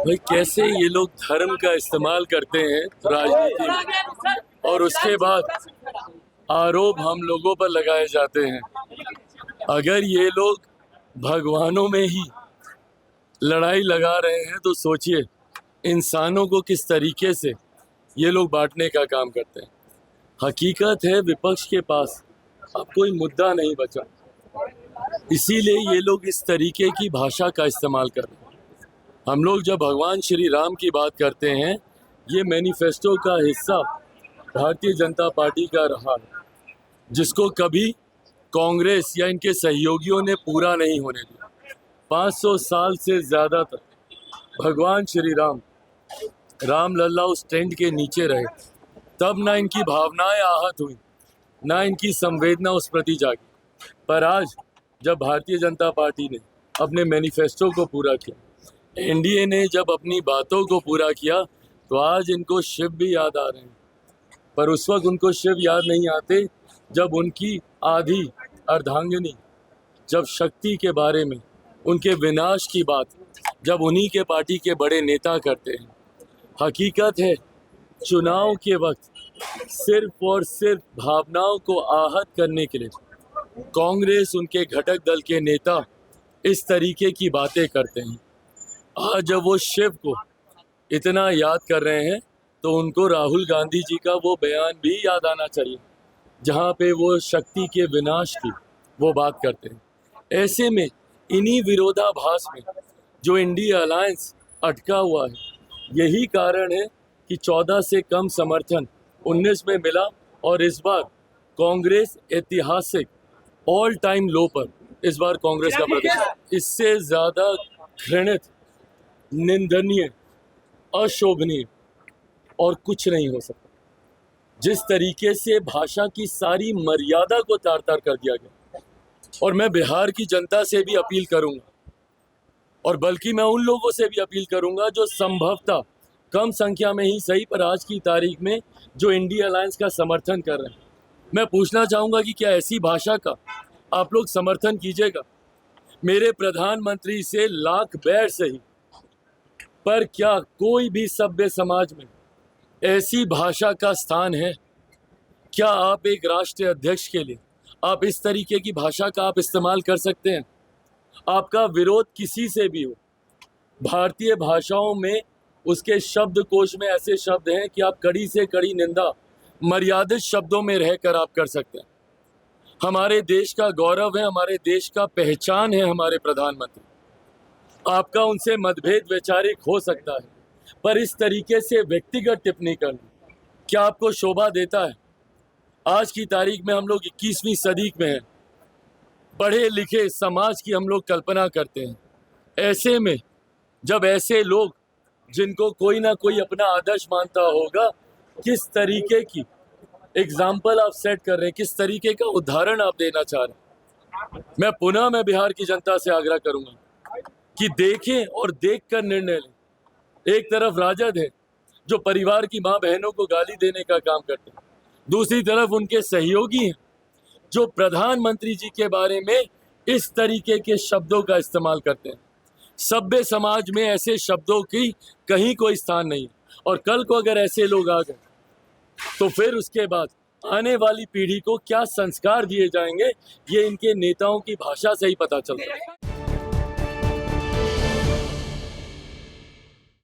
भाई कैसे ये लोग धर्म का इस्तेमाल करते हैं राजनीति में और उसके बाद आरोप हम लोगों पर लगाए जाते हैं। अगर ये लोग भगवानों में ही लड़ाई लगा रहे हैं तो सोचिए इंसानों को किस तरीके से ये लोग बांटने का काम करते हैं। हकीकत है विपक्ष के पास अब कोई मुद्दा नहीं बचा, इसीलिए ये लोग इस तरीके की भाषा का इस्तेमाल कर रहे हैं। हम लोग जब भगवान श्री राम की बात करते हैं, ये मैनिफेस्टो का हिस्सा भारतीय जनता पार्टी का रहा है, जिसको कभी कांग्रेस या इनके सहयोगियों ने पूरा नहीं होने दिया। 500 साल से ज़्यादा तक भगवान श्री राम लल्ला उस टेंट के नीचे रहे, तब ना इनकी भावनाएं आहत हुई, ना इनकी संवेदना उस प्रति जागी। पर आज जब भारतीय जनता पार्टी ने अपने मैनिफेस्टो को पूरा किया, एनडीए ने जब अपनी बातों को पूरा किया, तो आज इनको शिव भी याद आ रहे हैं। पर उस वक्त उनको शिव याद नहीं आते जब उनकी आधी अर्धांगिनी, जब शक्ति के बारे में, उनके विनाश की बात जब उन्हीं के पार्टी के बड़े नेता करते हैं। हकीकत है चुनाव के वक्त सिर्फ और सिर्फ भावनाओं को आहत करने के लिए कांग्रेस, उनके घटक दल के नेता इस तरीके की बातें करते हैं। आज जब वो शिव को इतना याद कर रहे हैं तो उनको राहुल गांधी जी का वो बयान भी याद आना चाहिए, जहाँ पे वो शक्ति के विनाश की वो बात करते हैं। ऐसे में इन्हीं विरोधाभास में जो इंडिया अलायंस अटका हुआ है, यही कारण है कि 14 से कम समर्थन 19 में मिला और इस बार कांग्रेस ऐतिहासिक ऑल टाइम लो पर इस बार कांग्रेस का प्रदर्शन। इससे ज़्यादा घृणित, निंदनीय, अशोभनीय और कुछ नहीं हो सकता। जिस तरीके से भाषा की सारी मर्यादा को तार तार कर दिया गया, और मैं बिहार की जनता से भी अपील करूंगा, और बल्कि मैं उन लोगों से भी अपील करूंगा जो संभवतः कम संख्या में ही सही पर आज की तारीख में जो इंडिया अलायंस का समर्थन कर रहे हैं। मैं पूछना चाहूँगा कि क्या ऐसी भाषा का आप लोग समर्थन कीजिएगा? मेरे प्रधानमंत्री से लाख बैर सही, पर क्या कोई भी सभ्य समाज में ऐसी भाषा का स्थान है? क्या आप एक राष्ट्रीय अध्यक्ष के लिए आप इस तरीके की भाषा का आप इस्तेमाल कर सकते हैं? आपका विरोध किसी से भी हो, भारतीय भाषाओं में उसके शब्दकोश में ऐसे शब्द हैं कि आप कड़ी से कड़ी निंदा मर्यादित शब्दों में रहकर आप कर सकते हैं। हमारे देश का गौरव है, हमारे देश का पहचान है हमारे प्रधानमंत्री। आपका उनसे मतभेद वैचारिक हो सकता है, पर इस तरीके से व्यक्तिगत टिप्पणी करना क्या आपको शोभा देता है? आज की तारीख में हम लोग 21वीं सदी में हैं, पढ़े लिखे समाज की हम लोग कल्पना करते हैं। ऐसे में जब ऐसे लोग जिनको कोई ना कोई अपना आदर्श मानता होगा, किस तरीके की एग्जाम्पल आप सेट कर रहे हैं, किस तरीके का उदाहरण आप देना चाह रहे हैं। मैं बिहार की जनता से आग्रह करूंगा कि देखें और देखकर निर्णय लें। एक तरफ राजद है जो परिवार की मां बहनों को गाली देने का काम करते हैं, दूसरी तरफ उनके सहयोगी हैं जो प्रधानमंत्री जी के बारे में इस तरीके के शब्दों का इस्तेमाल करते हैं। सभ्य समाज में ऐसे शब्दों की कहीं कोई स्थान नहीं, और कल को अगर ऐसे लोग आ गए तो फिर उसके बाद आने वाली पीढ़ी को क्या संस्कार दिए जाएंगे, ये इनके नेताओं की भाषा से ही पता चलता है।